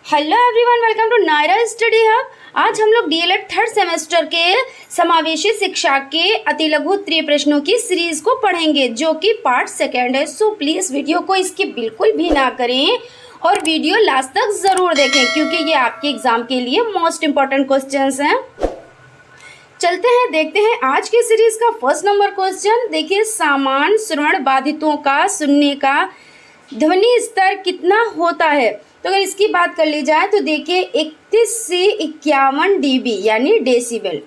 Hello everyone, welcome to Nayra study hub. आज हम लोग डीएलएड थर्ड सेमेस्टर के समावेशी शिक्षा के अति लघु उत्तरीय प्रश्नों की सीरीज को पढ़ेंगे, जो कि पार्ट सेकेंड है। सो प्लीज़ वीडियो को स्किप बिल्कुल भी ना करें और वीडियो लास्ट तक ज़रूर देखें, क्योंकि ये आपके एग्जाम के लिए मोस्ट इम्पॉर्टेंट क्वेश्चंस हैं। चलते हैं, देखते हैं आज की सीरीज का फर्स्ट नंबर क्वेश्चन। देखिए, सामान्य श्रवण बाधितों का सुनने का ध्वनि स्तर कितना होता है। तो अगर इसकी बात कर ली जाए तो देखिए 31 से 51 dB यानी डेसिबल।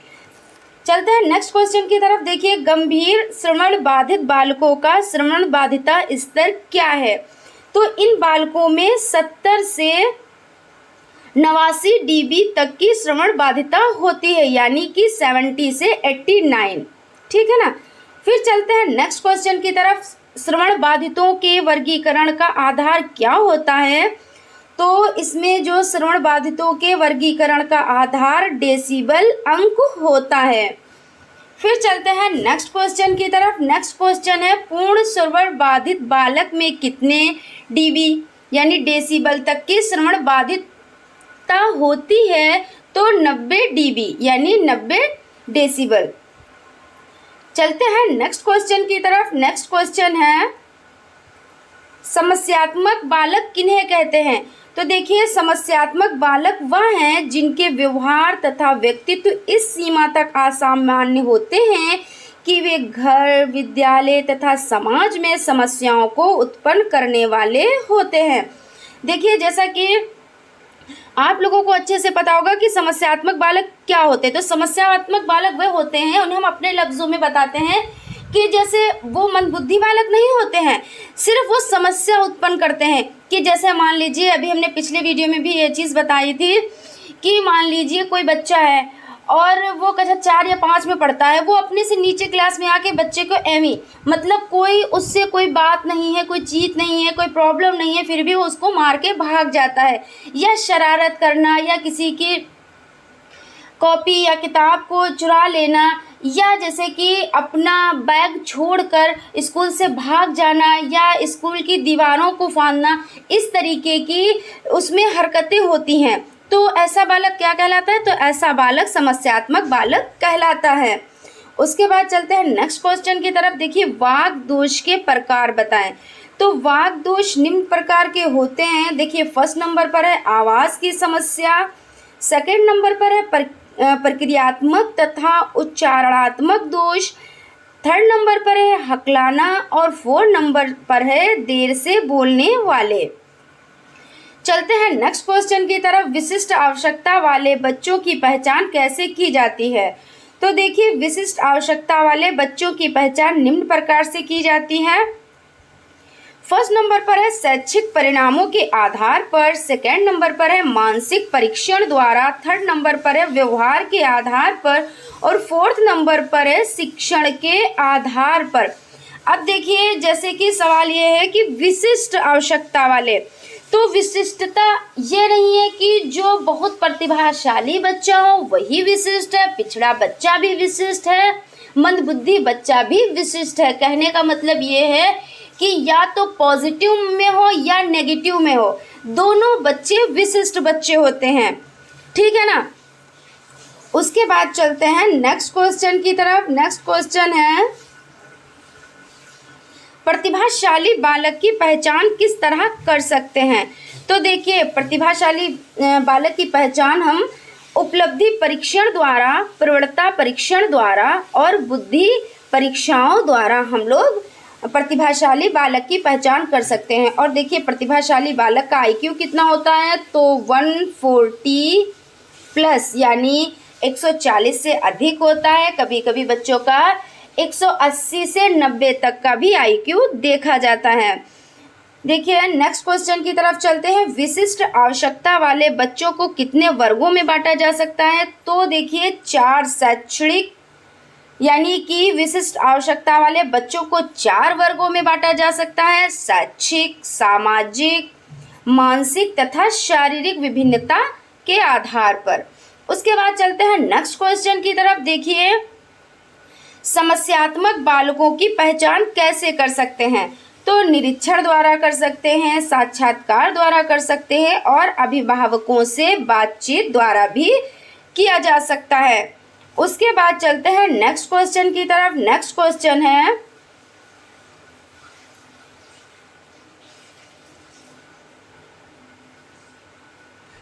चलते हैं नेक्स्ट क्वेश्चन की तरफ। देखिए, गंभीर श्रवण बाधित बालकों का श्रवण बाधिता स्तर क्या है। तो इन बालकों में 70 से 89 dB तक की श्रवण बाधिता होती है, यानी कि 70 से 89। ठीक है ना। फिर चलते हैं नेक्स्ट क्वेश्चन की तरफ। श्रवण बाधितों के वर्गीकरण का आधार क्या होता है। तो इसमें जो श्रवण बाधितों के वर्गीकरण का आधार डेसिबल अंक होता है। फिर चलते हैं नेक्स्ट क्वेश्चन की तरफ। नेक्स्ट क्वेश्चन है, पूर्ण श्रवण बाधित बालक में कितने डीबी यानी डेसिबल तक की श्रवण बाधितता होती है। तो 90 dB यानी 90 डेसिबल। चलते हैं नेक्स्ट क्वेश्चन की तरफ। नेक्स्ट क्वेश्चन है, समस्यात्मक बालक किन्हें कहते हैं। तो देखिए, समस्यात्मक बालक वह हैं जिनके व्यवहार तथा व्यक्तित्व इस सीमा तक असामान्य होते हैं कि वे घर, विद्यालय तथा समाज में समस्याओं को उत्पन्न करने वाले होते हैं। देखिए, जैसा कि आप लोगों को अच्छे से पता होगा कि समस्यात्मक बालक क्या होते हैं। तो समस्यात्मक बालक वे होते हैं, उन्हें हम अपने लफ्जों में बताते हैं कि जैसे वो मंदबुद्धि बालक नहीं होते हैं, सिर्फ वो समस्या उत्पन्न करते हैं। कि जैसे मान लीजिए, अभी हमने पिछले वीडियो में भी ये चीज़ बताई थी कि मान लीजिए कोई बच्चा है और वो कक्षा 4 या 5 में पढ़ता है, वो अपने से नीचे क्लास में आके बच्चे को एवी मतलब कोई उससे कोई बात नहीं है, कोई चीज नहीं है, कोई प्रॉब्लम नहीं है, फिर भी वो उसको मार के भाग जाता है। या शरारत करना, या किसी की कॉपी या किताब को चुरा लेना, या जैसे कि अपना बैग छोड़कर स्कूल से भाग जाना, या स्कूल की दीवारों को फाड़ना, इस तरीके की उसमें हरकतें होती हैं। तो ऐसा बालक क्या कहलाता है। तो ऐसा बालक समस्यात्मक बालक कहलाता है। उसके बाद चलते हैं नेक्स्ट क्वेश्चन की तरफ। देखिए, वाक दोष के प्रकार बताएं। तो वाक दोष निम्न प्रकार के होते हैं। देखिए, फर्स्ट नंबर पर है आवाज़ की समस्या, सेकंड नंबर पर है प्रक्रियात्मक तथा उच्चारणात्मक दोष, थर्ड नंबर पर है हकलाना, और फोर्थ नंबर पर है देर से बोलने वाले। चलते हैं नेक्स्ट क्वेश्चन की तरफ। विशिष्ट आवश्यकता वाले बच्चों की पहचान कैसे की जाती है। तो देखिए, विशिष्ट आवश्यकता वाले बच्चों की पहचान निम्न प्रकार से की जाती है। फर्स्ट नंबर पर है शैक्षिक परिणामों के आधार पर, सेकंड नंबर पर है मानसिक परीक्षण द्वारा, थर्ड नंबर पर है व्यवहार के आधार पर, और फोर्थ नंबर पर है शिक्षण के आधार पर। अब देखिए, जैसे कि सवाल ये है कि विशिष्ट आवश्यकता वाले, तो विशिष्टता ये नहीं है कि जो बहुत प्रतिभाशाली बच्चा हो वही विशिष्ट है, पिछड़ा बच्चा भी विशिष्ट है, मंदबुद्धि बच्चा भी विशिष्ट है। कहने का मतलब ये है कि या तो पॉजिटिव में हो या नेगेटिव में हो, दोनों बच्चे विशिष्ट बच्चे होते हैं। ठीक है ना। उसके बाद चलते हैं नेक्स्ट क्वेश्चन की तरफ। नेक्स्ट क्वेश्चन है, प्रतिभाशाली बालक की पहचान किस तरह कर सकते हैं। तो देखिए, प्रतिभाशाली बालक की पहचान हम उपलब्धि परीक्षण द्वारा, प्रवणता परीक्षण द्वारा और बुद्धि परीक्षाओं द्वारा हम लोग प्रतिभाशाली बालक की पहचान कर सकते हैं। और देखिए, प्रतिभाशाली बालक का IQ कितना होता है। तो 140 प्लस यानी 140 से अधिक होता है। कभी कभी बच्चों का 180 से 90 तक का भी IQ देखा जाता है। देखिए, नेक्स्ट क्वेश्चन की तरफ चलते हैं। विशिष्ट आवश्यकता वाले बच्चों को कितने वर्गों में बांटा जा सकता है। तो देखिए, 4 शैक्षणिक यानी कि विशिष्ट आवश्यकता वाले बच्चों को 4 वर्गों में बांटा जा सकता है, शैक्षिक, सामाजिक, मानसिक तथा शारीरिक विभिन्नता के आधार पर। उसके बाद चलते हैं नेक्स्ट क्वेश्चन की तरफ। देखिए, समस्यात्मक बालकों की पहचान कैसे कर सकते हैं। तो निरीक्षण द्वारा कर सकते हैं, साक्षात्कार द्वारा कर सकते हैं और अभिभावकों से बातचीत द्वारा भी किया जा सकता है। उसके बाद चलते हैं नेक्स्ट क्वेश्चन की तरफ। नेक्स्ट क्वेश्चन है,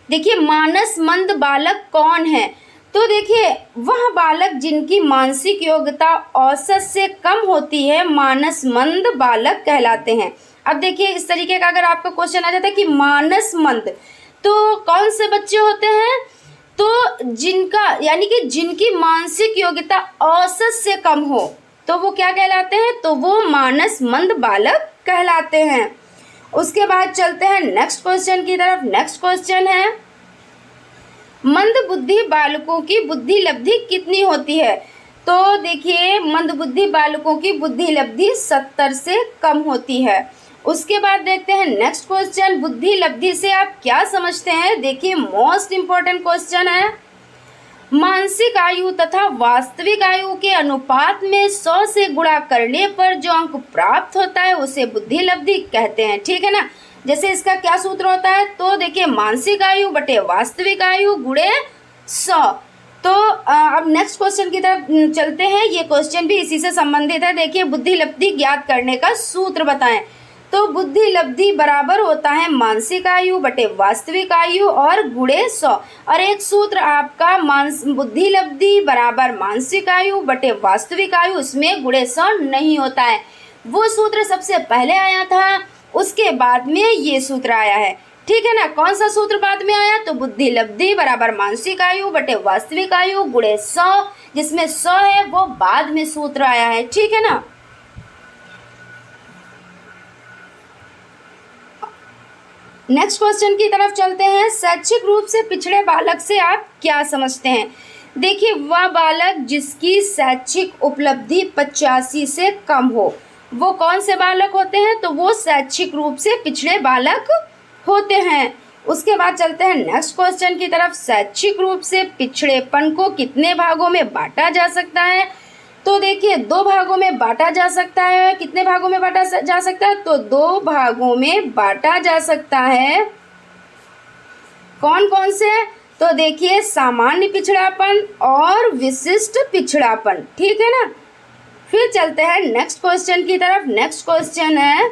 देखिए मानसमंद बालक कौन है? तो देखिए वह बालक जिनकी मानसिक योग्यता औसत से कम होती है मानसमंद बालक कहलाते हैं। अब देखिए इस तरीके का अगर आपका क्वेश्चन आ जाता है कि मानसमंद तो कौन से बच्चे होते हैं? तो जिनका यानी कि जिनकी मानसिक योग्यता औसत से कम हो तो वो क्या कहलाते हैं? तो वो मानसमंद बालक कहलाते हैं। उसके बाद चलते हैं नेक्स्ट क्वेश्चन की तरफ। नेक्स्ट क्वेश्चन है, मंद बुद्धि बालकों की बुद्धि लब्धि कितनी होती है? तो देखिए मंद बुद्धि बालकों की बुद्धि लब्धि 70 से कम होती है। उसके बाद देखते हैं नेक्स्ट क्वेश्चन, बुद्धि लब्धि से आप क्या समझते हैं? देखिए मोस्ट इम्पोर्टेंट क्वेश्चन है, मानसिक आयु तथा वास्तविक आयु के अनुपात में 100 से गुणा करने पर जो अंक प्राप्त होता है उसे बुद्धि लब्धि कहते हैं। ठीक है ना। जैसे इसका क्या सूत्र होता है? तो देखिए मानसिक आयु बटे वास्तविक आयु गुणे 100। तो अब नेक्स्ट क्वेश्चन की तरफ चलते हैं। ये क्वेश्चन भी इसी से संबंधित है। देखिए बुद्धि लब्धि ज्ञात करने का सूत्र बताएं। तो बुद्धि लब्धि बराबर होता है मानसिक आयु बटे वास्तविक आयु और गुणे 100। और एक सूत्र आपका बुद्धि लब्धि बराबर मानसिक आयु बटे वास्तविक आयु, उसमें गुणे 100 नहीं होता है। वो सूत्र सबसे पहले आया था, उसके बाद में ये सूत्र आया है। ठीक है ना। कौन सा सूत्र बाद में आया? तो बुद्धि लब्धि बराबर मानसिक आयु बटे वास्तविक आयु गुणे 100, जिसमें 100 है वो बाद में सूत्र आया है। ठीक है ना। नेक्स्ट क्वेश्चन की तरफ चलते हैं। शैक्षिक रूप से पिछड़े बालक से आप क्या समझते हैं? देखिए वह बालक जिसकी शैक्षिक उपलब्धि 85 से कम हो, वो कौन से बालक होते हैं? तो वो शैक्षिक रूप से पिछड़े बालक होते हैं। उसके बाद चलते हैं नेक्स्ट क्वेश्चन की तरफ। शैक्षिक रूप से पिछड़ेपन को कितने भागों में बांटा जा सकता है? तो देखिए 2 भागों में बांटा जा सकता है। कितने भागों में बांटा जा सकता है? तो 2 भागों में बांटा जा सकता है। कौन कौन से? तो देखिए सामान्य पिछड़ापन और विशिष्ट पिछड़ापन। ठीक है ना। फिर चलते हैं नेक्स्ट क्वेश्चन की तरफ। नेक्स्ट क्वेश्चन है,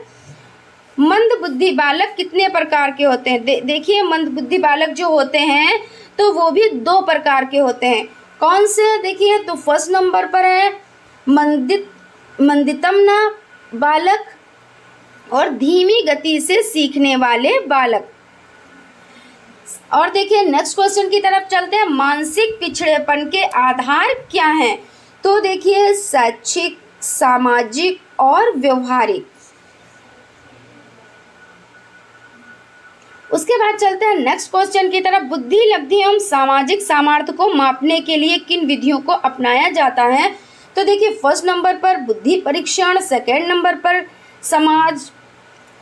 मंद बुद्धि बालक कितने प्रकार के होते हैं? देखिए मंद बुद्धि बालक जो होते हैं तो वो भी 2 प्रकार के होते हैं। कौन से? देखिए तो फर्स्ट नंबर पर है मंदितमना बालक और धीमी गति से सीखने वाले बालक। और देखिए नेक्स्ट क्वेश्चन की तरफ चलते हैं, मानसिक पिछड़ेपन के आधार क्या हैं? तो देखिए शैक्षिक, सामाजिक और व्यवहारिक। उसके बाद चलते हैं नेक्स्ट क्वेश्चन की तरफ, बुद्धि लब्धि एवं सामाजिक सामर्थ्य को मापने के लिए किन विधियों को अपनाया जाता है? तो देखिए फर्स्ट नंबर पर बुद्धि परीक्षण, सेकेंड नंबर पर समाज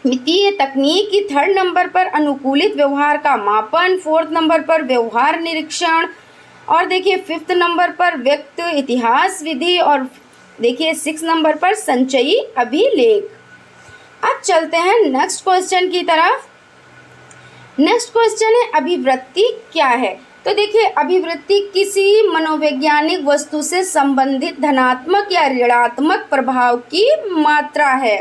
मितीय तकनीक, थर्ड नंबर पर अनुकूलित व्यवहार का मापन, फोर्थ नंबर पर व्यवहार निरीक्षण और देखिए फिफ्थ नंबर पर व्यक्त इतिहास विधि और देखिए 6 नंबर पर संचयी अभिलेख। अब चलते हैं नेक्स्ट क्वेश्चन की तरफ। नेक्स्ट क्वेश्चन है, अभिवृत्ति क्या है? तो देखिए अभिवृत्ति किसी मनोवैज्ञानिक वस्तु से संबंधित धनात्मक या ऋणात्मक प्रभाव की मात्रा है।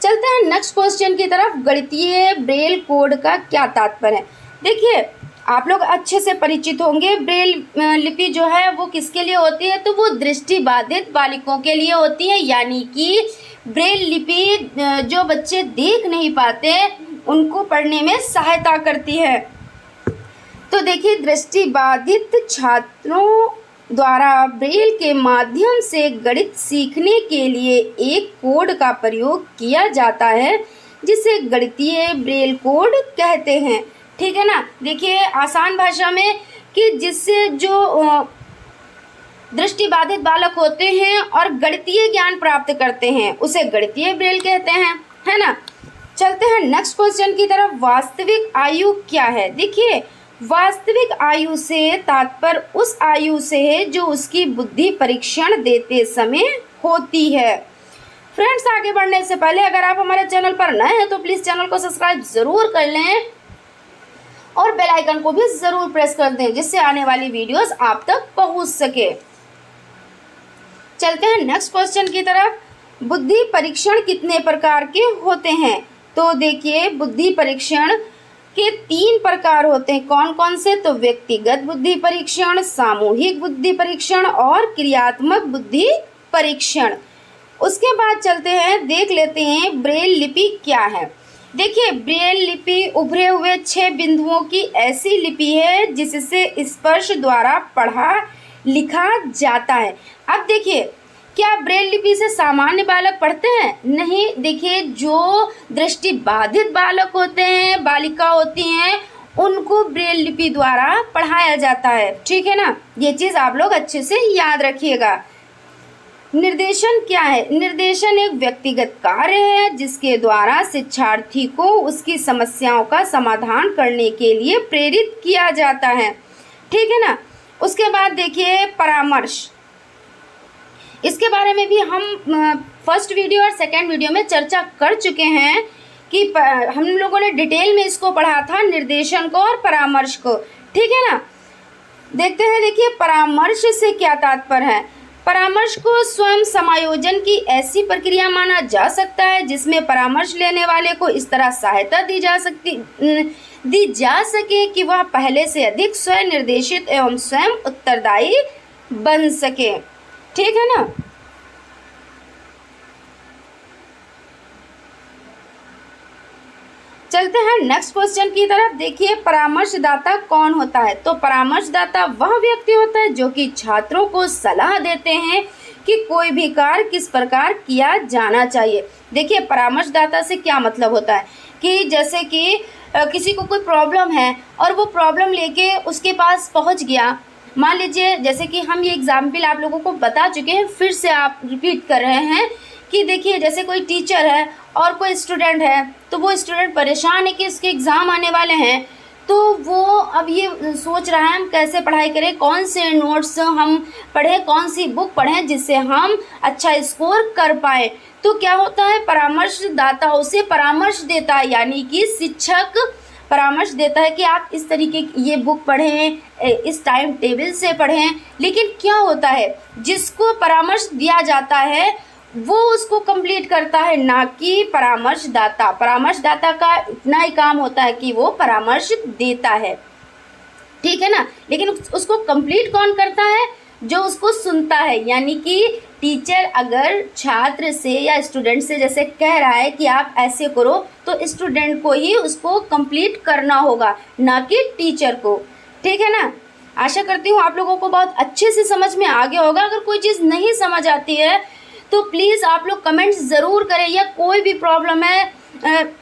चलते हैं नेक्स्ट क्वेश्चन की तरफ, गणितीय ब्रेल कोड का क्या तात्पर्य है? देखिए आप लोग अच्छे से परिचित होंगे, ब्रेल लिपि जो है वो किसके लिए होती है? तो वो दृष्टिबाधित बालकों के लिए होती है, यानी कि ब्रेल लिपि जो बच्चे देख नहीं पाते उनको पढ़ने में सहायता करती है। तो देखिए दृष्टिबाधित छात्रों द्वारा ब्रेल के माध्यम से गणित सीखने के लिए एक कोड का प्रयोग किया जाता है जिसे गणितीय ब्रेल कोड कहते हैं। ठीक है ना। देखिए आसान भाषा में कि जिससे जो दृष्टिबाधित बालक होते हैं और गणितीय ज्ञान प्राप्त करते हैं उसे गणितीय ब्रेल कहते हैं, है ना। चलते हैं नेक्स्ट क्वेश्चन की तरफ, वास्तविक आयु क्या है? देखिए वास्तविक आयु से तात्पर्य उस आयु से है जो उसकी बुद्धि परीक्षण देते समय होती है। फ्रेंड्स, आगे बढ़ने से पहले अगर आप हमारे चैनल पर नए हैं तो प्लीज़ चैनल को सब्सक्राइब ज़रूर कर लें और बेल आइकन को भी ज़रूर प्रेस कर दें, जिससे आने वाली वीडियोस आप तक पहुंच सके। चलते हैं नेक्स्ट क्वेश्चन की तरफ। बुद्धि परीक्षण कितने प्रकार के होते हैं? तो देखिए, बुद्धि परीक्षण के 3 प्रकार होते हैं। कौन कौन से? तो व्यक्तिगत बुद्धि परीक्षण, सामूहिक बुद्धि परीक्षण और क्रियात्मक बुद्धि परीक्षण। उसके बाद चलते हैं, देख लेते हैं ब्रेल लिपि क्या है। देखिए, ब्रेल लिपि उभरे हुए 6 बिंदुओं की ऐसी लिपि है जिससे स्पर्श द्वारा पढ़ा लिखा जाता है। अब देखिए, क्या ब्रेल लिपि से सामान्य बालक पढ़ते हैं? नहीं। देखिए, जो दृष्टि बाधित बालक होते हैं, बालिका होती हैं, उनको ब्रेल लिपि द्वारा पढ़ाया जाता है। ठीक है ना, ये चीज़ आप लोग अच्छे से याद रखिएगा। निर्देशन क्या है? निर्देशन एक व्यक्तिगत कार्य है जिसके द्वारा शिक्षार्थी को उसकी समस्याओं का समाधान करने के लिए प्रेरित किया जाता है। ठीक है ना। उसके बाद देखिए परामर्श, इसके बारे में भी हम फर्स्ट वीडियो और सेकंड वीडियो में चर्चा कर चुके हैं कि हम लोगों ने डिटेल में इसको पढ़ा था, निर्देशन को और परामर्श को। ठीक है ना। देखते हैं, देखिए परामर्श से क्या तात्पर्य है। परामर्श को स्वयं समायोजन की ऐसी प्रक्रिया माना जा सकता है जिसमें परामर्श लेने वाले को इस तरह सहायता दी जा सके कि वह पहले से अधिक स्वयं निर्देशित एवं स्वयं उत्तरदायी बन सके। ठीक है ना। चलते हैं नेक्स्ट क्वेश्चन की तरफ। देखिए, परामर्शदाता कौन होता है? तो परामर्शदाता वह व्यक्ति होता है जो कि छात्रों को सलाह देते हैं कि कोई भी कार्य किस प्रकार किया जाना चाहिए। देखिए, परामर्शदाता से क्या मतलब होता है कि जैसे कि किसी को कोई प्रॉब्लम है और वो प्रॉब्लम लेके उसके पास पहुंच गया। मान लीजिए, जैसे कि हम ये एग्जाम्पल आप लोगों को बता चुके हैं, फिर से आप रिपीट कर रहे हैं कि देखिए, जैसे कोई टीचर है और कोई स्टूडेंट है, तो वो स्टूडेंट परेशान है कि इसके एग्ज़ाम आने वाले हैं, तो वो अब ये सोच रहा है हम कैसे पढ़ाई करें, कौन से नोट्स हम पढ़ें, कौन सी बुक पढ़ें जिससे हम अच्छा स्कोर कर पाएँ। तो क्या होता है, परामर्शदाता उसे परामर्श देता है, यानी कि शिक्षक परामर्श देता है कि आप इस तरीके की ये बुक पढ़ें, इस टाइम टेबल से पढ़ें। लेकिन क्या होता है, जिसको परामर्श दिया जाता है वो उसको कंप्लीट करता है, ना कि परामर्शदाता। परामर्शदाता का इतना ही काम होता है कि वो परामर्श देता है। ठीक है ना। लेकिन उसको कंप्लीट कौन करता है? जो उसको सुनता है। यानी कि टीचर अगर छात्र से या स्टूडेंट से जैसे कह रहा है कि आप ऐसे करो, तो स्टूडेंट को ही उसको कंप्लीट करना होगा, ना कि टीचर को। ठीक है ना। आशा करती हूँ आप लोगों को बहुत अच्छे से समझ में आ गया होगा। अगर कोई चीज़ नहीं समझ आती है तो प्लीज़ आप लोग कमेंट्स ज़रूर करें, या कोई भी प्रॉब्लम है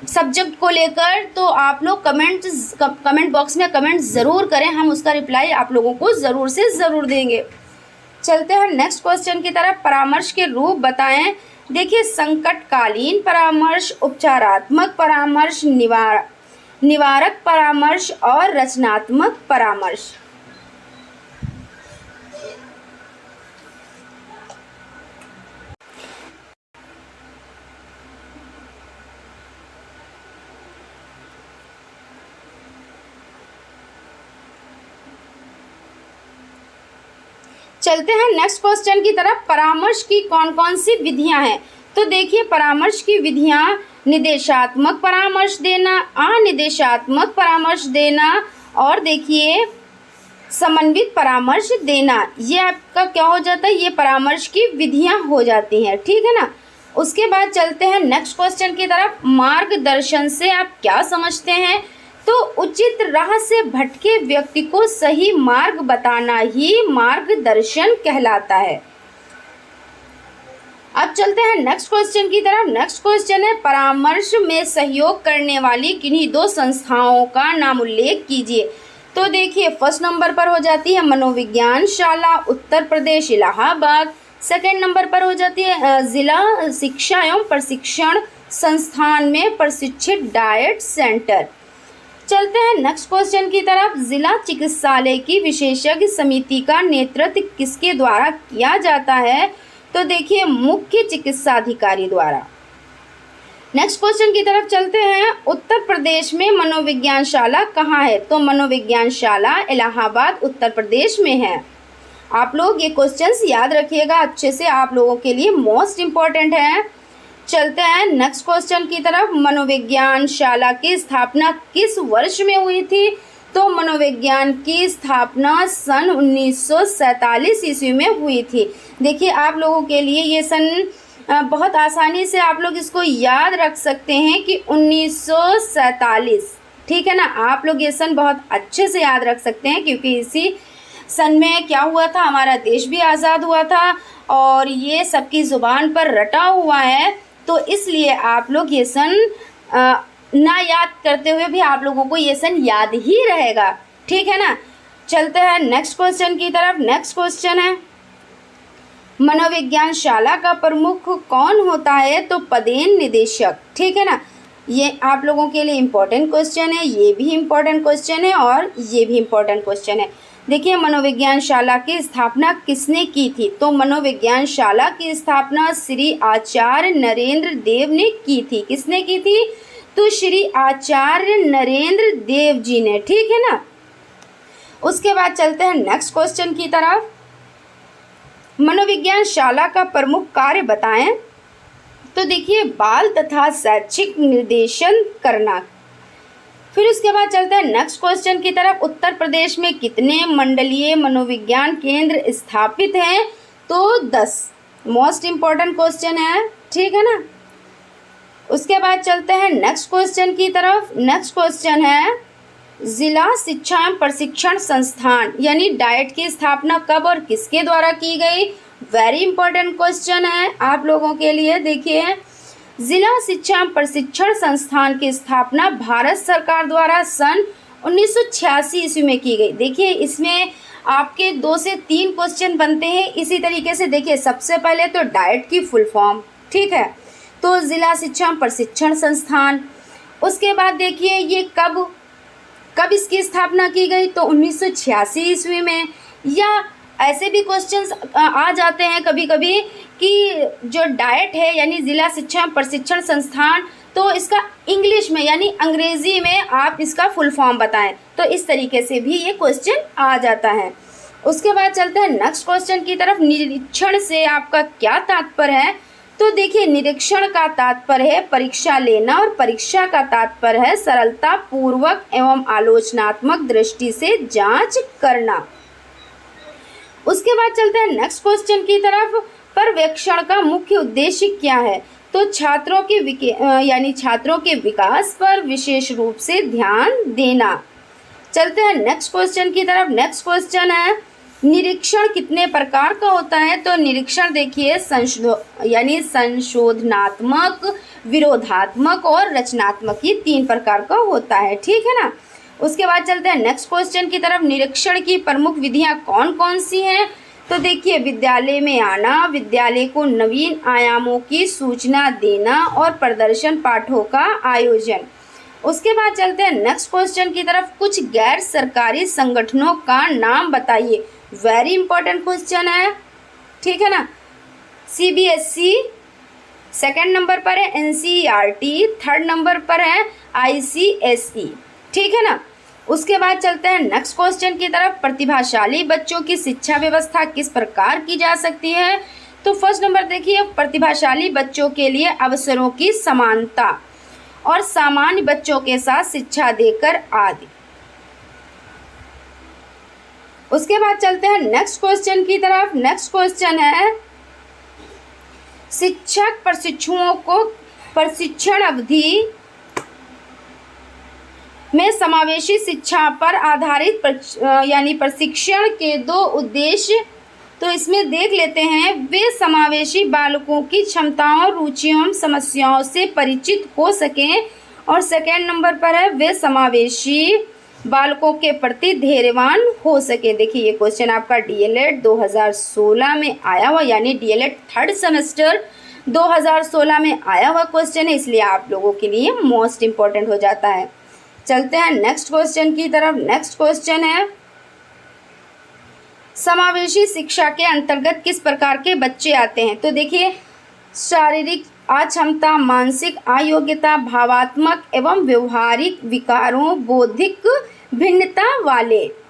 सब्जेक्ट को लेकर तो आप लोग कमेंट बॉक्स में कमेंट ज़रूर करें, हम उसका रिप्लाई आप लोगों को ज़रूर से ज़रूर देंगे। चलते हैं नेक्स्ट क्वेश्चन की तरफ। परामर्श के रूप बताएं। देखिए, संकटकालीन परामर्श, उपचारात्मक परामर्श, निवारक परामर्श और रचनात्मक परामर्श। चलते हैं नेक्स्ट क्वेश्चन की तरफ। परामर्श की कौन कौन सी विधियां हैं? तो देखिए, परामर्श की विधियां निर्देशात्मक परामर्श देना, अनिर्देशात्मक परामर्श देना और देखिए समन्वित परामर्श देना। ये आपका क्या हो जाता है, ये परामर्श की विधियां हो जाती हैं। ठीक है ना। उसके बाद चलते हैं नेक्स्ट क्वेश्चन की तरफ। मार्गदर्शन से आप क्या समझते हैं? तो उचित राह से भटके व्यक्ति को सही मार्ग बताना ही मार्गदर्शन कहलाता है। अब चलते हैं नेक्स्ट क्वेश्चन की तरफ। नेक्स्ट क्वेश्चन है, परामर्श में सहयोग करने वाली किन्हीं 2 संस्थाओं का नाम उल्लेख कीजिए। तो देखिए, फर्स्ट नंबर पर हो जाती है मनोविज्ञान शाला उत्तर प्रदेश इलाहाबाद। सेकंड नंबर पर हो जाती है जिला शिक्षा एवं प्रशिक्षण संस्थान में प्रशिक्षित डाइट सेंटर। चलते हैं नेक्स्ट क्वेश्चन की तरफ। जिला चिकित्सालय की विशेषज्ञ समिति का नेतृत्व किसके द्वारा किया जाता है? तो देखिए मुख्य चिकित्सा अधिकारी द्वारा। नेक्स्ट क्वेश्चन की तरफ चलते हैं। उत्तर प्रदेश में मनोविज्ञान शाला कहाँ है? तो मनोविज्ञान शाला इलाहाबाद उत्तर प्रदेश में है। आप लोग ये क्वेश्चंस याद रखिएगा अच्छे से, आप लोगों के लिए मोस्ट इम्पॉर्टेंट है। चलते हैं नेक्स्ट क्वेश्चन की तरफ। मनोविज्ञान शाला की स्थापना किस वर्ष में हुई थी? तो मनोविज्ञान की स्थापना सन 1947 ईस्वी में हुई थी। देखिए आप लोगों के लिए ये सन बहुत आसानी से आप लोग इसको याद रख सकते हैं कि 1947, ठीक है ना। आप लोग ये सन बहुत अच्छे से याद रख सकते हैं क्योंकि इसी सन में क्या हुआ था, हमारा देश भी आज़ाद हुआ था और ये सबकी ज़ुबान पर रटा हुआ है। तो इसलिए आप लोग ये सन ना याद करते हुए भी आप लोगों को ये सन याद ही रहेगा, ठीक है ना। चलते हैं नेक्स्ट क्वेश्चन की तरफ। नेक्स्ट क्वेश्चन है मनोविज्ञान शाला का प्रमुख कौन होता है? तो पदेन निदेशक, ठीक है ना। ये आप लोगों के लिए इम्पोर्टेंट क्वेश्चन है, ये भी इम्पोर्टेंट क्वेश्चन है और ये भी इम्पोर्टेंट क्वेश्चन है। देखिए मनोविज्ञान शाला की स्थापना किसने की थी? तो मनोविज्ञान शाला की स्थापना श्री आचार्य नरेंद्र देव ने की थी। किसने की थी? तो श्री आचार्य नरेंद्र देव जी ने, ठीक है ना। उसके बाद चलते हैं नेक्स्ट क्वेश्चन की तरफ। मनोविज्ञान शाला का प्रमुख कार्य बताएं। तो देखिए बाल तथा शैक्षिक निर्देशन करना। फिर उसके बाद चलते हैं नेक्स्ट क्वेश्चन की तरफ। उत्तर प्रदेश में कितने मंडलीय मनोविज्ञान केंद्र स्थापित हैं? तो 10। मोस्ट इम्पॉर्टेंट क्वेश्चन है, ठीक है ना। उसके बाद चलते हैं नेक्स्ट क्वेश्चन की तरफ। नेक्स्ट क्वेश्चन है जिला शिक्षा एवं प्रशिक्षण संस्थान यानी डाइट की स्थापना कब और किसके द्वारा की गई? वेरी इंपॉर्टेंट क्वेश्चन है आप लोगों के लिए। देखिए जिला शिक्षा एवं प्रशिक्षण संस्थान की स्थापना भारत सरकार द्वारा सन 1986 ईस्वी में की गई। देखिए इसमें आपके 2 से 3 क्वेश्चन बनते हैं इसी तरीके से। देखिए सबसे पहले तो डाइट की फुल फॉर्म, ठीक है, तो जिला शिक्षा एवं प्रशिक्षण संस्थान। उसके बाद देखिए ये कब इसकी स्थापना की गई? तो 1986 ईस्वी में। या ऐसे भी क्वेश्चंस आ जाते हैं कभी कभी कि जो डाइट है यानी जिला शिक्षा प्रशिक्षण संस्थान, तो इसका इंग्लिश में यानी अंग्रेज़ी में आप इसका फुल फॉर्म बताएं। तो इस तरीके से भी ये क्वेश्चन आ जाता है। उसके बाद चलते हैं नेक्स्ट क्वेश्चन की तरफ। निरीक्षण से आपका क्या तात्पर्य है? तो देखिए निरीक्षण का तात्पर्य है परीक्षा लेना और परीक्षा का तात्पर्य है सरलता पूर्वक एवं आलोचनात्मक दृष्टि से जांच करना। उसके बाद चलते हैं नेक्स्ट क्वेश्चन की तरफ। पर्यवेक्षण का मुख्य उद्देश्य क्या है? तो छात्रों के विकास पर विशेष रूप से ध्यान देना। चलते हैं नेक्स्ट क्वेश्चन की तरफ। नेक्स्ट क्वेश्चन है निरीक्षण कितने प्रकार का होता है? तो निरीक्षण देखिए संशोधनात्मक, विरोधात्मक और रचनात्मक, ये 3 प्रकार का होता है, ठीक है ना। उसके बाद चलते हैं नेक्स्ट क्वेश्चन की तरफ। निरीक्षण की प्रमुख विधियां कौन कौन सी हैं? तो देखिए विद्यालय में आना, विद्यालय को नवीन आयामों की सूचना देना और प्रदर्शन पाठों का आयोजन। उसके बाद चलते हैं नेक्स्ट क्वेश्चन की तरफ। कुछ गैर सरकारी संगठनों का नाम बताइए। वेरी इंपॉर्टेंट क्वेश्चन है, ठीक है ना। CBSE सेकंड नंबर पर है, NCERT थर्ड नंबर पर है, ICSE, ठीक है ना। उसके बाद चलते हैं नेक्स्ट क्वेश्चन की तरफ। प्रतिभाशाली बच्चों की शिक्षा व्यवस्था किस प्रकार की जा सकती है? तो फर्स्ट नंबर देखिए प्रतिभाशाली बच्चों के लिए अवसरों की समानता और सामान्य बच्चों के साथ शिक्षा देकर आदि। उसके बाद चलते हैं नेक्स्ट क्वेश्चन की तरफ। नेक्स्ट क्वेश्चन है शिक्षक प्रशिक्षुओं को प्रशिक्षण अवधि में समावेशी शिक्षा पर आधारित यानी प्रशिक्षण के 2 उद्देश्य। तो इसमें देख लेते हैं वे समावेशी बालकों की क्षमताओं, रुचियों, समस्याओं से परिचित हो सकें और सेकेंड नंबर पर है वे समावेशी बालकों के प्रति धैर्यवान हो सके। देखिए ये क्वेश्चन आपका DLED 2016 में आया हुआ यानी DLED थर्ड सेमेस्टर 2016 में आया हुआ क्वेश्चन है, इसलिए आप लोगों के लिए मोस्ट इम्पॉर्टेंट हो जाता है। चलते हैं नेक्स्ट क्वेश्चन की तरफ। नेक्स्ट क्वेश्चन है समावेशी शिक्षा के अंतर्गत किस प्रकार के बच्चे आते हैं? तो देखिए, शारीरिक अक्षमता, मानसिक अयोग्यता, भावात्मक एवं व्यवहारिक विकारों, बौद्धिक भिन्नता वाले।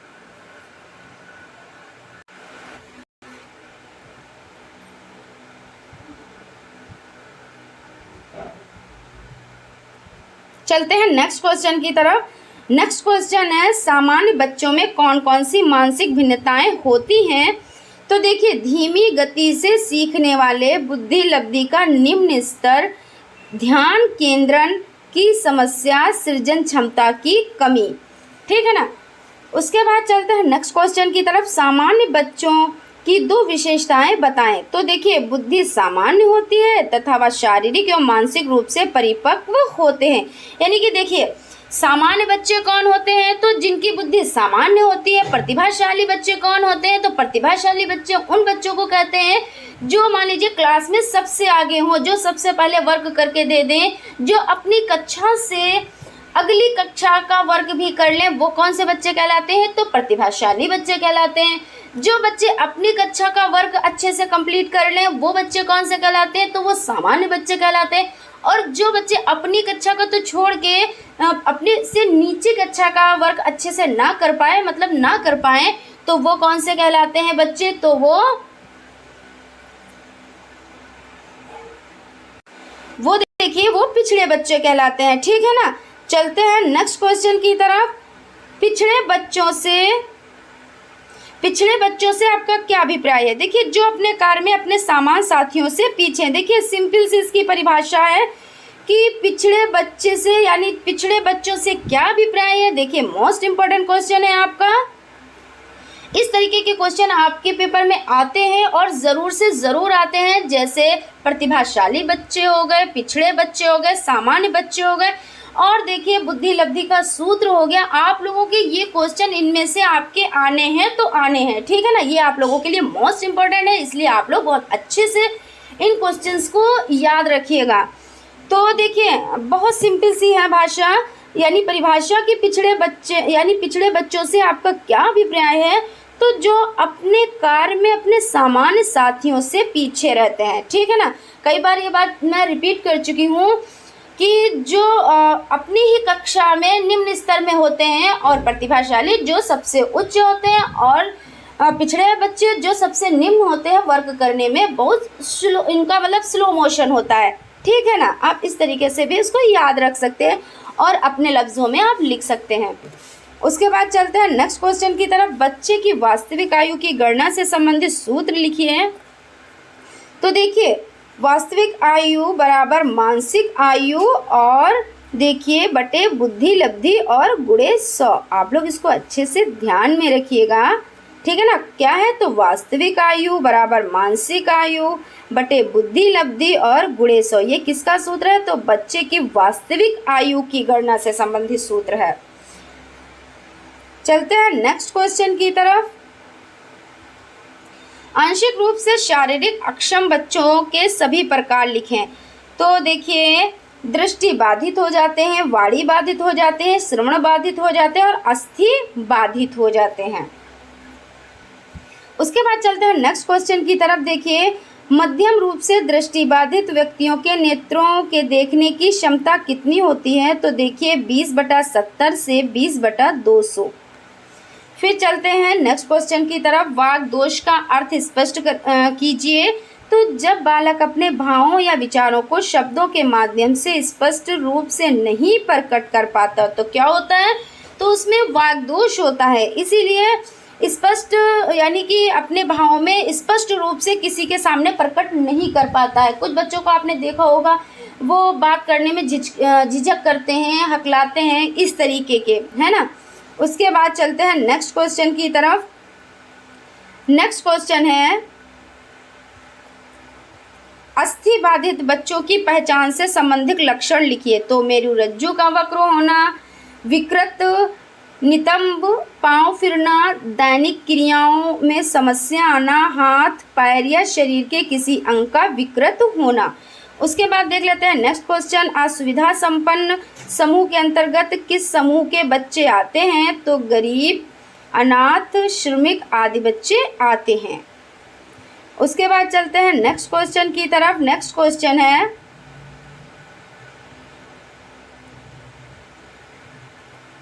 चलते हैं नेक्स्ट क्वेश्चन की तरफ। नेक्स्ट क्वेश्चन है, सामान्य बच्चों में कौन कौन सी मानसिक भिन्नताएं होती हैं? तो देखिए, धीमी गति से सीखने वाले, बुद्धि लब्धि का निम्न स्तर, ध्यान केंद्रण की समस्या, सृजन क्षमता की कमी। ठीक है ना। उसके बाद चलते हैं नेक्स्ट क्वेश्चन की तरफ। सामान्य बच्चों की दो विशेषताएं बताएं। तो देखिए, बुद्धि सामान्य होती है तथा वह शारीरिक एवं मानसिक रूप से परिपक्व होते हैं। यानी कि देखिए, सामान्य बच्चे कौन होते हैं? तो जिनकी बुद्धि सामान्य होती है। प्रतिभाशाली बच्चे कौन होते हैं? तो प्रतिभाशाली बच्चे उन बच्चों को कहते हैं जो मान लीजिए क्लास में सबसे आगे हों, जो सबसे पहले वर्क करके दे दें, जो अपनी कक्षा से अगली कक्षा का वर्क भी कर लें, वो कौन से बच्चे कहलाते हैं? तो प्रतिभाशाली बच्चे कहलाते हैं। जो बच्चे अपनी कक्षा का वर्क अच्छे से कंप्लीट कर लें, वो बच्चे कौन से कहलाते हैं? तो वो सामान्य बच्चे कहलाते हैं। और जो बच्चे अपनी कक्षा को तो छोड़ के अपने से नीचे कक्षा का वर्क अच्छे से ना कर पाए, मतलब ना कर पाए, तो वो कौन से कहलाते हैं बच्चे? तो वो देखिए, वो पिछड़े बच्चे कहलाते हैं। ठीक है ना। चलते हैं नेक्स्ट क्वेश्चन की तरफ। पिछड़े बच्चों से आपका क्या अभिप्राय है? देखिए, जो अपने कार्य में अपने समान साथियों से पीछे। देखिए, सिंपल सी इसकी परिभाषा है कि पिछड़े बच्चे से, यानी पिछड़े बच्चों से क्या अभिप्राय है। देखिए, मोस्ट इंपॉर्टेंट क्वेश्चन है आपका। इस तरीके के क्वेश्चन आपके पेपर में आते हैं और ज़रूर से ज़रूर आते हैं। जैसे प्रतिभाशाली बच्चे हो गए, पिछड़े बच्चे हो गए, सामान्य बच्चे हो गए, और देखिए बुद्धि लब्धि का सूत्र हो गया। आप लोगों के ये क्वेश्चन इनमें से आपके आने हैं तो आने हैं। ठीक है ना। ये आप लोगों के लिए मोस्ट इम्पोर्टेंट है, इसलिए आप लोग बहुत अच्छे से इन क्वेश्चंस को याद रखिएगा। तो देखिए, बहुत सिंपल सी है भाषा, यानी परिभाषा की पिछड़े बच्चे, यानी पिछड़े बच्चों से आपका क्या अभिप्राय है? तो जो अपने कार्य में अपने सामान्य साथियों से पीछे रहते हैं। ठीक है ना। कई बार ये बात मैं रिपीट कर चुकी हूँ कि जो अपनी ही कक्षा में निम्न स्तर में होते हैं, और प्रतिभाशाली जो सबसे उच्च होते हैं, और पिछड़े बच्चे जो सबसे निम्न होते हैं, वर्क करने में बहुत स्लो, इनका मतलब स्लो मोशन होता है। ठीक है ना। आप इस तरीके से भी इसको याद रख सकते हैं और अपने लफ्ज़ों में आप लिख सकते हैं। उसके बाद चलते हैं नेक्स्ट क्वेश्चन की तरफ। बच्चे की वास्तविक आयु की गणना से संबंधित सूत्र लिखिए। तो देखिए, वास्तविक आयु बराबर मानसिक आयु और देखिए बटे बुद्धि लब्धि और गुणे 100। आप लोग इसको अच्छे से ध्यान में रखिएगा। ठीक है ना। क्या है? तो वास्तविक आयु बराबर मानसिक आयु बटे बुद्धि लब्धि और गुणे 100। ये किसका सूत्र है? तो बच्चे की वास्तविक आयु की गणना से संबंधित सूत्र है। चलते हैं नेक्स्ट क्वेश्चन की तरफ। आंशिक रूप से शारीरिक अक्षम बच्चों के सभी प्रकार लिखें। तो देखिए, दृष्टि बाधित हो जाते हैं, वाणी बाधित हो जाते हैं, श्रवण बाधित हो जाते हैं और अस्थि बाधित हो जाते हैं। उसके बाद चलते हैं नेक्स्ट क्वेश्चन की तरफ। देखिए, मध्यम रूप से दृष्टि बाधित व्यक्तियों के नेत्रों के देखने की क्षमता कितनी होती है? तो देखिए, 20/70 से 20/200। फिर चलते हैं नेक्स्ट क्वेश्चन की तरफ। वाक दोष का अर्थ स्पष्ट कीजिए। तो जब बालक अपने भावों या विचारों को शब्दों के माध्यम से स्पष्ट रूप से नहीं प्रकट कर पाता तो क्या होता है? तो उसमें वाक दोष होता है। इसीलिए स्पष्ट, यानी कि अपने भावों में स्पष्ट रूप से किसी के सामने प्रकट नहीं कर पाता है। कुछ बच्चों को आपने देखा होगा, वो बात करने में झिझक करते हैं, हकलाते हैं, इस तरीके के, है ना। उसके बाद चलते हैं नेक्स्ट क्वेश्चन की तरफ। नेक्स्ट क्वेश्चन है, अस्थि बाधित बच्चों की पहचान से संबंधित लक्षण लिखिए। तो मेरुरज्जु का वक्र होना, विकृत नितंब, पांव फिरना, दैनिक क्रियाओं में समस्या आना, हाथ पैर या शरीर के किसी अंग का विकृत होना। उसके बाद देख लेते हैं नेक्स्ट क्वेश्चन। असुविधा संपन्न समूह के अंतर्गत किस समूह के बच्चे आते हैं? तो गरीब, अनाथ, श्रमिक आदि बच्चे आते हैं। उसके बाद चलते हैं नेक्स्ट क्वेश्चन की तरफ। नेक्स्ट क्वेश्चन है,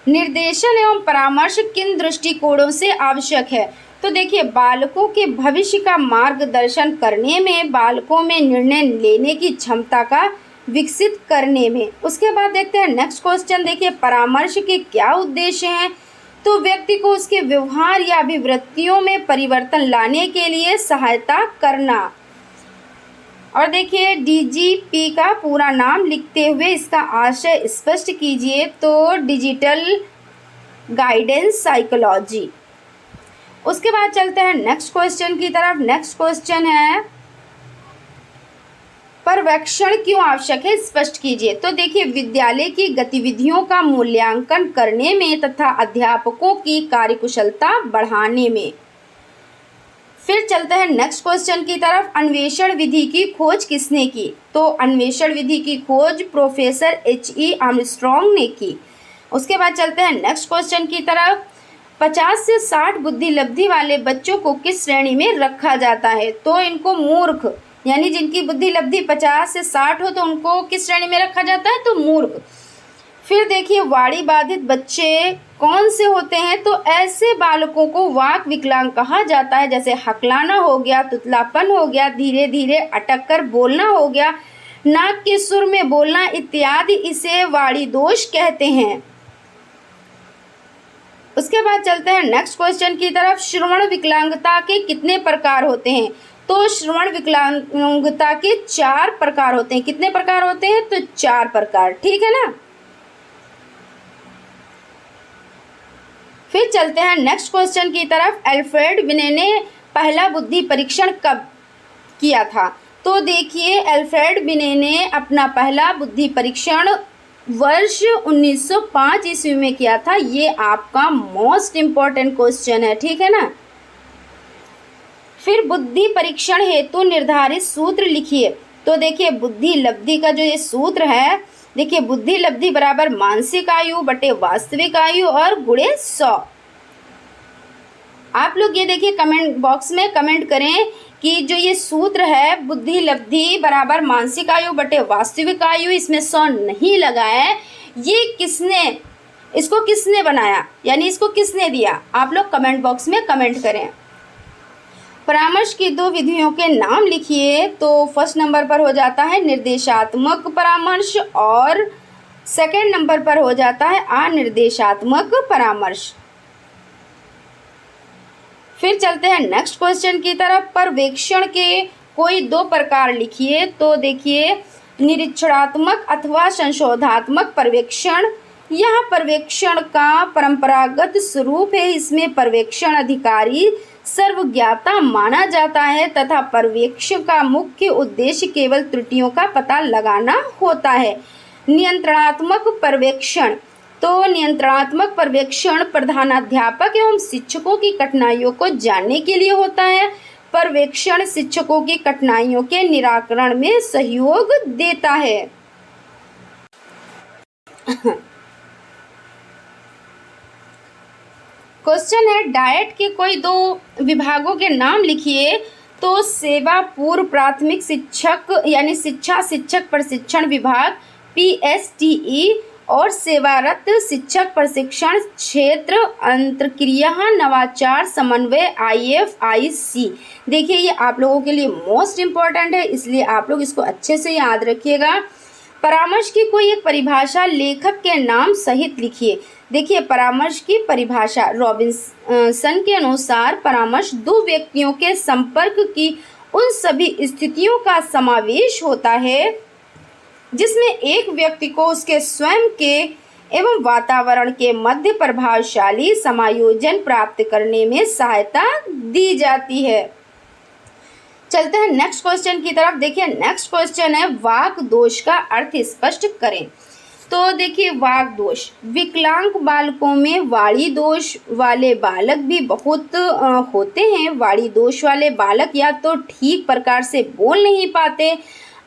निर्देशन एवं परामर्श किन दृष्टिकोणों से आवश्यक है? तो देखिए, बालकों के भविष्य का मार्गदर्शन करने में, बालकों में निर्णय लेने की क्षमता का विकसित करने में। उसके बाद देखते हैं नेक्स्ट क्वेश्चन। देखिए, परामर्श के क्या उद्देश्य हैं? तो व्यक्ति को उसके व्यवहार या अभिवृत्तियों में परिवर्तन लाने के लिए सहायता करना। और देखिए, डीजीपी का पूरा नाम लिखते हुए इसका आशय स्पष्ट कीजिए। तो डिजिटल गाइडेंस साइकोलॉजी। उसके बाद चलते हैं नेक्स्ट क्वेश्चन की तरफ। नेक्स्ट क्वेश्चन है, पर्यवेक्षण क्यों आवश्यक है, स्पष्ट कीजिए। तो देखिए, विद्यालय की गतिविधियों का मूल्यांकन करने में तथा अध्यापकों की कार्यकुशलता बढ़ाने में। फिर चलते हैं नेक्स्ट क्वेश्चन की तरफ। अन्वेषण विधि की खोज किसने की? तो अन्वेषण विधि की खोज प्रोफेसर H.E. आर्मस्ट्रॉन्ग ने की। उसके बाद चलते हैं नेक्स्ट क्वेश्चन की तरफ। 50 से 60 बुद्धि लब्धि वाले बच्चों को किस श्रेणी में रखा जाता है? तो इनको मूर्ख, यानी जिनकी बुद्धि लब्धि 50 से 60 हो तो उनको किस श्रेणी में रखा जाता है? तो मूर्ख। फिर देखिए, वाणी बाधित बच्चे कौन से होते हैं? तो ऐसे बालकों को वाक विकलांग कहा जाता है, जैसे हकलाना हो गया, तुतलापन हो गया, धीरे धीरे अटक कर बोलना हो गया, नाक के सुर में बोलना इत्यादि, इसे वाणी दोष कहते हैं। उसके बाद चलते हैं नेक्स्ट क्वेश्चन की तरफ। श्रवण विकलांगता के कितने प्रकार होते हैं? तो श्रवण विकलांगता के 4 प्रकार होते हैं। कितने प्रकार होते हैं? तो 4 प्रकार, ठीक है ना। फिर चलते हैं नेक्स्ट क्वेश्चन की तरफ। अल्फ्रेड बिने ने पहला बुद्धि परीक्षण कब किया था? तो देखिए, अल्फ्रेड बिने ने अपना पहला बुद्धि परीक्षण वर्ष 1905 ईस्वी में किया था। ये आपका मोस्ट इम्पॉर्टेंट क्वेश्चन है, ठीक है ना। फिर बुद्धि परीक्षण हेतु निर्धारित सूत्र लिखिए। तो देखिए, बुद्धि लब्धि का जो ये सूत्र है, देखिए, बुद्धि लब्धि बराबर मानसिक आयु बटे वास्तविक आयु और गुणे 100। आप लोग ये देखिए कमेंट बॉक्स में कमेंट करें कि जो ये सूत्र है, बुद्धि लब्धि बराबर मानसिक आयु बटे वास्तविक आयु, इसमें 100 नहीं लगा है, ये इसको किसने बनाया, यानी इसको किसने दिया? आप लोग कमेंट बॉक्स में कमेंट करें। परामर्श की 2 विधियों के नाम लिखिए। तो फर्स्ट नंबर पर हो जाता है निर्देशात्मक परामर्श और सेकंड नंबर पर हो जाता है अनिर्देशात्मक परामर्श। फिर चलते हैं नेक्स्ट क्वेश्चन की तरफ। पर्यवेक्षण के कोई 2 प्रकार लिखिए। तो देखिए, निरीक्षणात्मक अथवा संशोधात्मक पर्यवेक्षण। यह पर्यवेक्षण का परंपरागत स्वरूप है। इसमें पर्यवेक्षण अधिकारी सर्वज्ञाता माना जाता है तथा पर्यवेक्षण का मुख्य उद्देश्य केवल त्रुटियों का पता लगाना होता है। नियंत्रणात्मक पर्यवेक्षण। तो नियंत्रणात्मक पर्यवेक्षण प्रधानाध्यापक एवं शिक्षकों की कठिनाइयों को जानने के लिए होता है। पर्यवेक्षण शिक्षकों की कठिनाइयों के निराकरण में सहयोग देता है। क्वेश्चन है, डाइट के कोई 2 विभागों के नाम लिखिए। तो सेवा पूर्व प्राथमिक शिक्षक यानी शिक्षा शिक्षक प्रशिक्षण विभाग PSTE और सेवारत शिक्षक प्रशिक्षण क्षेत्र अंतरक्रिया नवाचार समन्वय IFIC। देखिए, ये आप लोगों के लिए मोस्ट इम्पॉर्टेंट है, इसलिए आप लोग इसको अच्छे से याद रखिएगा। परामर्श की कोई एक परिभाषा लेखक के नाम सहित लिखिए। देखिए, परामर्श की परिभाषा रॉबिन्सन के अनुसार परामर्श 2 व्यक्तियों के संपर्क की उन सभी स्थितियों का समावेश होता है जिसमें एक व्यक्ति को उसके स्वयं के एवं वातावरण के मध्य प्रभावशाली समायोजन प्राप्त करने में सहायता दी जाती है। चलते हैं नेक्स्ट क्वेश्चन की तरफ। देखिए, नेक्स्ट क्वेश्चन है, वाक दोष का अर्थ स्पष्ट करें। तो देखिए, वाक दोष, विकलांग बालकों में वाणी दोष वाले बालक भी बहुत होते हैं। वाणी दोष वाले बालक या तो ठीक प्रकार से बोल नहीं पाते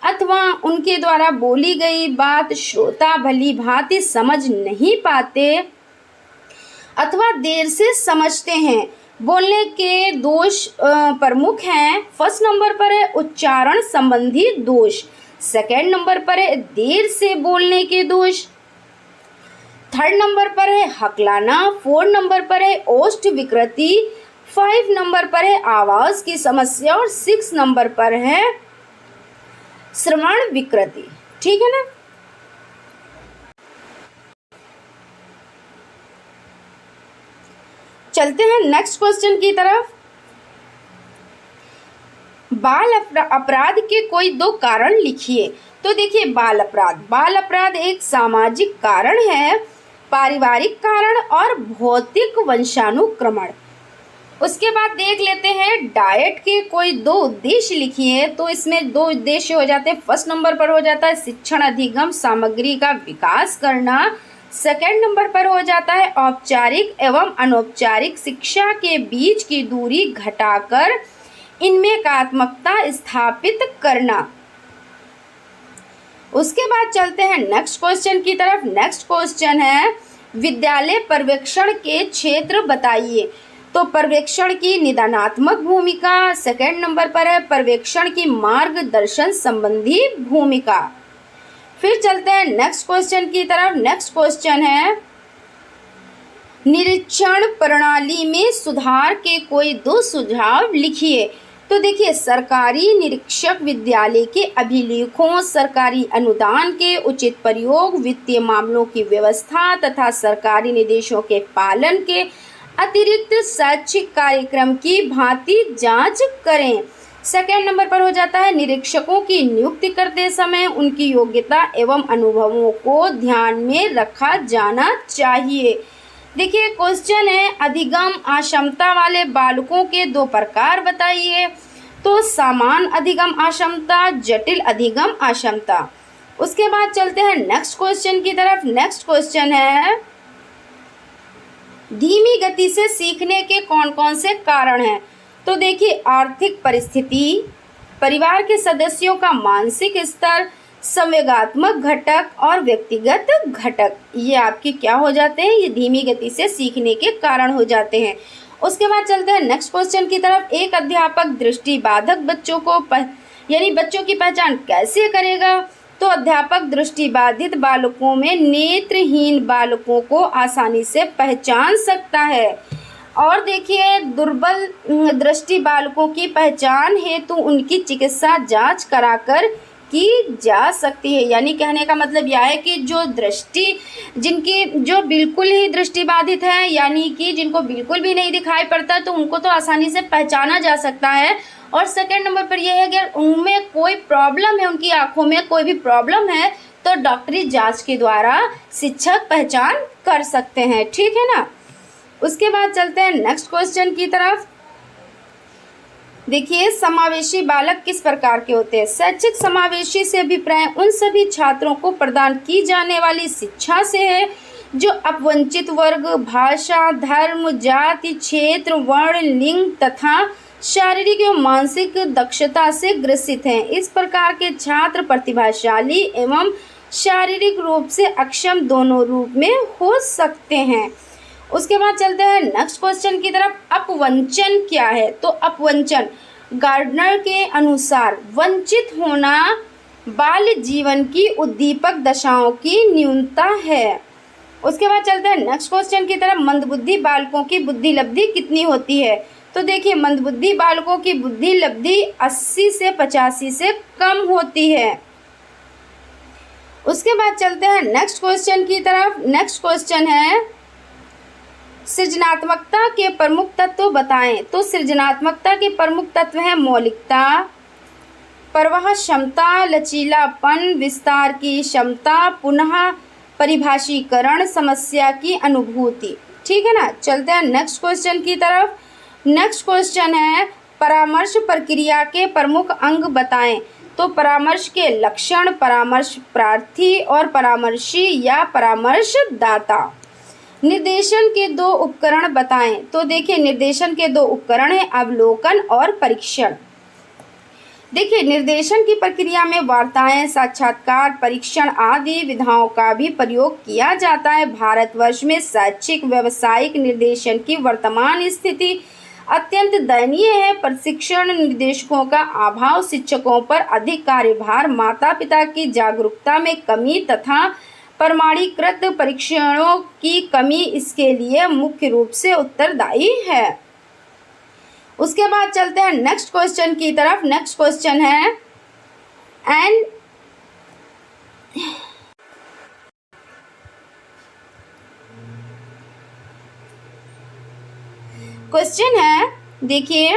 अथवा उनके द्वारा बोली गई बात श्रोता भली भांति समझ नहीं पाते अथवा देर से समझते हैं। बोलने के दोष प्रमुख हैं। फर्स्ट नंबर पर है उच्चारण संबंधी दोष, सेकंड नंबर पर है देर से बोलने के दोष, थर्ड नंबर पर है हकलाना, फोर्थ नंबर पर है ओष्ठ विकृति, 5 नंबर पर है आवाज की समस्या और 6 नंबर पर है श्रवण विकृति। ठीक है ना। चलते हैं नेक्स्ट क्वेश्चन की तरफ। बाल अपराध के कोई 2 कारण लिखिए। तो देखिए बाल अपराध एक सामाजिक कारण है, पारिवारिक कारण और भौतिक वंशानुक्रमण। उसके बाद देख लेते हैं डाइट के कोई 2 उद्देश्य लिखिए। तो इसमें 2 उद्देश्य हो जाते हैं। फर्स्ट नंबर पर हो जाता है शिक्षण अधिगम सामग्री का विकास करना, सेकंड नंबर पर हो जाता है औपचारिक एवं अनौपचारिक शिक्षा के बीच की दूरी घटाकर इनमें एकात्मकता स्थापित करना। उसके बाद चलते हैं नेक्स्ट क्वेश्चन की तरफ। नेक्स्ट क्वेश्चन है विद्यालय पर्यवेक्षण के क्षेत्र बताइए। तो पर्यवेक्षण की निदानात्मक भूमिका, सेकंड नंबर पर है पर्यवेक्षण की मार्गदर्शन संबंधी भूमिका। फिर चलते हैं नेक्स्ट क्वेश्चन की तरफ। नेक्स्ट क्वेश्चन है निरीक्षण प्रणाली में सुधार के कोई 2 सुझाव लिखिए। तो देखिए सरकारी निरीक्षक विद्यालय के अभिलेखों, सरकारी अनुदान के उचित प्रयोग, वित्तीय मामलों की व्यवस्था तथा सरकारी निर्देशों के पालन के अतिरिक्त शैक्षिक कार्यक्रम की भांति जांच करें। सेकंड नंबर पर हो जाता है निरीक्षकों की नियुक्ति करते समय उनकी योग्यता एवं अनुभवों को ध्यान में रखा जाना चाहिए। देखिए क्वेश्चन है अधिगम अक्षमता वाले बालकों के 2 प्रकार बताइए। तो सामान्य अधिगम अक्षमता, जटिल अधिगम अक्षमता। उसके बाद चलते हैं नेक्स्ट क्वेश्चन की तरफ। नेक्स्ट क्वेश्चन है धीमी गति से सीखने के कौन कौन से कारण हैं। तो देखिए आर्थिक परिस्थिति, परिवार के सदस्यों का मानसिक स्तर, संवेगात्मक घटक और व्यक्तिगत घटक, ये आपके क्या हो जाते हैं, ये धीमी गति से सीखने के कारण हो जाते हैं। उसके बाद चलते हैं नेक्स्ट क्वेश्चन की तरफ। एक अध्यापक दृष्टिबाधित बच्चों को यानी बच्चों की पहचान कैसे करेगा। तो अध्यापक दृष्टिबाधित बालकों में नेत्रहीन बालकों को आसानी से पहचान सकता है। और देखिए दुर्बल दृष्टि बालकों की पहचान हेतु उनकी चिकित्सा जांच कराकर की जा सकती है। यानी कहने का मतलब यह है कि जिनकी जो बिल्कुल ही दृष्टिबाधित है, यानी कि जिनको बिल्कुल भी नहीं दिखाई पड़ता, तो उनको तो आसानी से पहचाना जा सकता है। और सेकंड नंबर पर यह है कि उनमें कोई प्रॉब्लम है, उनकी आंखों में कोई भी प्रॉब्लम है, तो डॉक्टरी जांच के द्वारा शिक्षक पहचान कर सकते हैं। ठीक है ना। उसके बाद चलते हैं नेक्स्ट क्वेश्चन की तरफ। देखिए समावेशी बालक किस प्रकार के होते हैं। शैक्षिक समावेशी से अभिप्राय उन सभी छात्रों को प्रदान की जाने वाली शिक्षा से है जो अपवंचित वर्ग, भाषा, धर्म, जाति, क्षेत्र, वर्ण, लिंग तथा शारीरिक एवं मानसिक दक्षता से ग्रसित हैं। इस प्रकार के छात्र प्रतिभाशाली एवं शारीरिक रूप से अक्षम दोनों रूप में हो सकते हैं। उसके बाद चलते हैं नेक्स्ट क्वेश्चन की तरफ। अपवंचन क्या है। तो अपवंचन गार्डनर के अनुसार वंचित होना बाल्य जीवन की उद्दीपक दशाओं की न्यूनता है। उसके बाद चलते हैं नेक्स्ट क्वेश्चन की तरफ। मंदबुद्धि बालकों की बुद्धि लब्धि कितनी होती है। तो देखिए मंदबुद्धि बालकों की बुद्धि लब्धि 80 से 85 से कम होती है। उसके बाद चलते हैं नेक्स्ट क्वेश्चन की तरफ। नेक्स्ट क्वेश्चन है सृजनात्मकता के प्रमुख तत्व बताएं। तो सृजनात्मकता के प्रमुख तत्व हैं मौलिकता, प्रवाह क्षमता, लचीलापन, विस्तार की क्षमता, पुनः परिभाषीकरण, समस्या की अनुभूति। ठीक है ना। चलते हैं नेक्स्ट क्वेश्चन की तरफ। नेक्स्ट क्वेश्चन है परामर्श प्रक्रिया के प्रमुख अंग बताएं। तो परामर्श के लक्षण, परामर्श प्रार्थी और परामर्शी या परामर्शदाता। निर्देशन के 2 उपकरण बताएं। तो देखिए निर्देशन के 2 उपकरण हैं अवलोकन और परीक्षण। देखिए, निर्देशन की प्रक्रिया में वार्ताएं, साक्षात्कार, परीक्षण आदि विधाओं का भी प्रयोग किया जाता है। भारतवर्ष में शैक्षिक व्यावसायिक निर्देशन की वर्तमान स्थिति अत्यंत दयनीय है। प्रशिक्षण निर्देशकों का अभाव, शिक्षकों पर अधिक कार्यभार, माता पिता की जागरूकता में कमी तथा प्रमाणीकृत परीक्षणों की कमी इसके लिए मुख्य रूप से उत्तरदायी है। उसके बाद चलते हैं नेक्स्ट क्वेश्चन की तरफ। नेक्स्ट क्वेश्चन है एंड क्वेश्चन है, देखिए,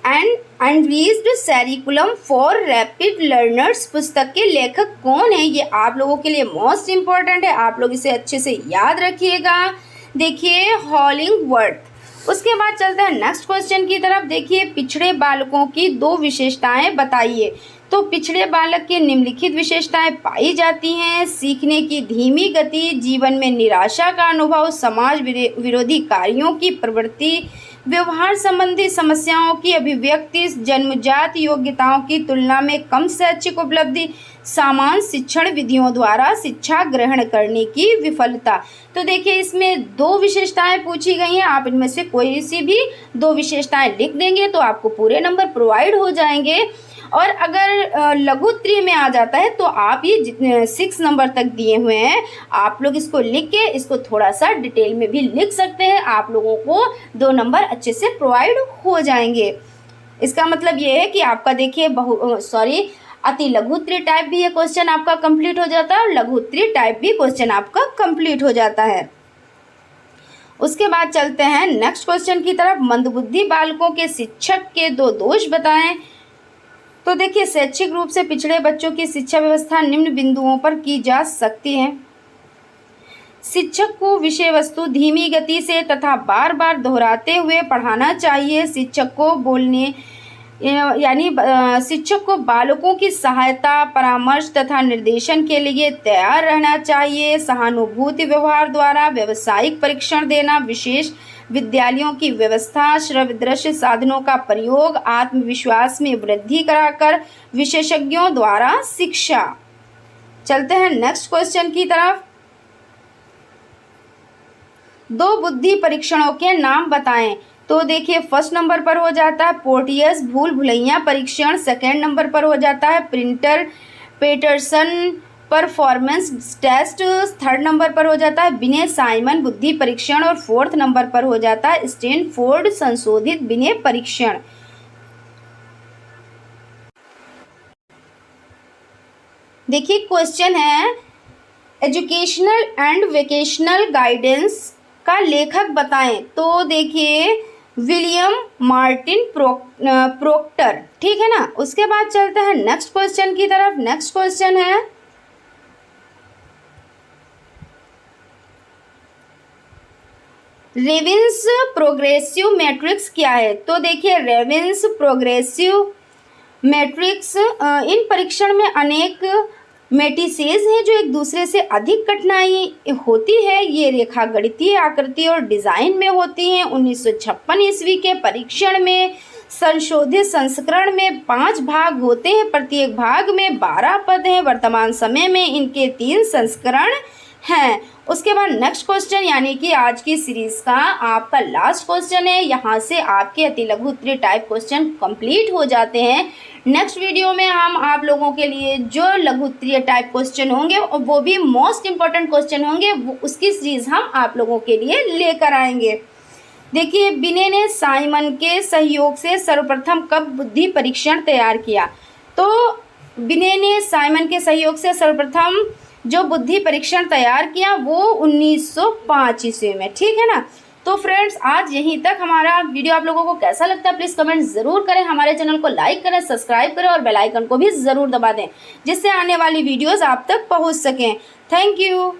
and unreleased curriculum for rapid learners पुस्तक के लेखक कौन है? ये आप लोगों के लिए मोस्ट इम्पॉर्टेंट है, आप लोग इसे अच्छे से याद रखिएगा। देखिए, हॉलिंगवर्थ। उसके बाद चलते हैं नेक्स्ट क्वेश्चन की तरफ। देखिए, पिछड़े बालकों की 2 विशेषताएं बताइए। तो पिछड़े बालक की निम्नलिखित विशेषताएं पाई जाती हैं: सीखने की धीमी गति, जीवन में निराशा का अनुभव, समाज विरोधी कार्यों की प्रवृत्ति, व्यवहार संबंधी समस्याओं की अभिव्यक्ति, जन्मजात योग्यताओं की तुलना में कम शैक्षिक उपलब्धि, समान शिक्षण विधियों द्वारा शिक्षा ग्रहण करने की विफलता। तो देखिए, इसमें 2 विशेषताएं पूछी गई हैं। आप इनमें से कोई सी भी 2 विशेषताएं लिख देंगे तो आपको पूरे नंबर प्रोवाइड हो जाएंगे। और अगर लघु उत्तरीय में आ जाता है तो आप ये जितने 6 नंबर तक दिए हुए हैं, आप लोग इसको लिख के इसको थोड़ा सा डिटेल में भी लिख सकते हैं। आप लोगों को 2 नंबर अच्छे से प्रोवाइड हो जाएंगे। इसका मतलब ये है कि आपका देखिए अति लघु उत्तरीय टाइप भी ये क्वेश्चन आपका कंप्लीट हो जाता है और लघु उत्तरीय टाइप भी क्वेश्चन आपका कंप्लीट हो जाता है। उसके बाद चलते हैं नेक्स्ट क्वेश्चन की तरफ। मंदबुद्धि बालकों के शिक्षक के 2 दोष बताएं। तो देखिए, शैक्षिक रूप से पिछड़े बच्चों की शिक्षा व्यवस्था निम्न बिंदुओं पर की जा सकती है। शिक्षक को विषय वस्तु धीमी गति से तथा बार बार दोहराते हुए पढ़ाना चाहिए। शिक्षक को बालकों की सहायता, परामर्श तथा निर्देशन के लिए तैयार रहना चाहिए। सहानुभूति व्यवहार द्वारा व्यावसायिक परीक्षण देना, विशेष विद्यालयों की व्यवस्था, श्रव्य दृश्य साधनों का प्रयोग, आत्मविश्वास में वृद्धि कराकर विशेषज्ञों द्वारा शिक्षा। चलते हैं नेक्स्ट क्वेश्चन की तरफ। 2 बुद्धि परीक्षणों के नाम बताएं। तो देखिए, फर्स्ट नंबर पर हो जाता है पोर्टियस भूल भुलैया परीक्षण, सेकेंड नंबर पर हो जाता है printer Patterson performance test, third number पर हो जाता है विनय साइमन बुद्धि परीक्षण और 4th नंबर पर हो जाता है स्टैनफोर्ड संशोधित विनय परीक्षण। देखिए, क्वेश्चन है एजुकेशनल एंड वोकेशनल गाइडेंस का लेखक बताएं। तो देखिए, विलियम मार्टिन प्रोक्टर, ठीक है ना। उसके बाद चलते हैं नेक्स्ट क्वेश्चन की तरफ। नेक्स्ट क्वेश्चन है रेविन्स प्रोग्रेसिव मैट्रिक्स क्या है। तो देखिए, रेविन्स प्रोग्रेसिव मैट्रिक्स इन परीक्षण में अनेक मैट्रिसेस हैं जो एक दूसरे से अधिक कठिनाई होती है। ये रेखा गणितीय आकृति और डिज़ाइन में होती हैं। 1956 ईस्वी के परीक्षण में संशोधित संस्करण में 5 भाग होते हैं, प्रत्येक भाग में 12 पद हैं। वर्तमान समय में इनके 3 संस्करण हैं। उसके बाद नेक्स्ट क्वेश्चन, यानी कि आज की सीरीज का आपका लास्ट क्वेश्चन है। यहाँ से आपके अति लघु उत्तरीय टाइप क्वेश्चन कंप्लीट हो जाते हैं। नेक्स्ट वीडियो में हम आप लोगों के लिए जो लघु उत्तरीय टाइप क्वेश्चन होंगे और वो भी मोस्ट इम्पॉर्टेंट क्वेश्चन होंगे, उसकी सीरीज हम आप लोगों के लिए लेकर आएंगे। देखिए, बिने ने साइमन के सहयोग से सर्वप्रथम कब बुद्धि परीक्षण तैयार किया। तो बिने ने साइमन के सहयोग से सर्वप्रथम जो बुद्धि परीक्षण तैयार किया वो 1905 ईस्वी में, ठीक है ना। तो फ्रेंड्स, आज यहीं तक हमारा वीडियो आप लोगों को कैसा लगता है प्लीज़ कमेंट ज़रूर करें। हमारे चैनल को लाइक करें, सब्सक्राइब करें और बेल आइकन को भी ज़रूर दबा दें, जिससे आने वाली वीडियोस आप तक पहुंच सकें। Thank you.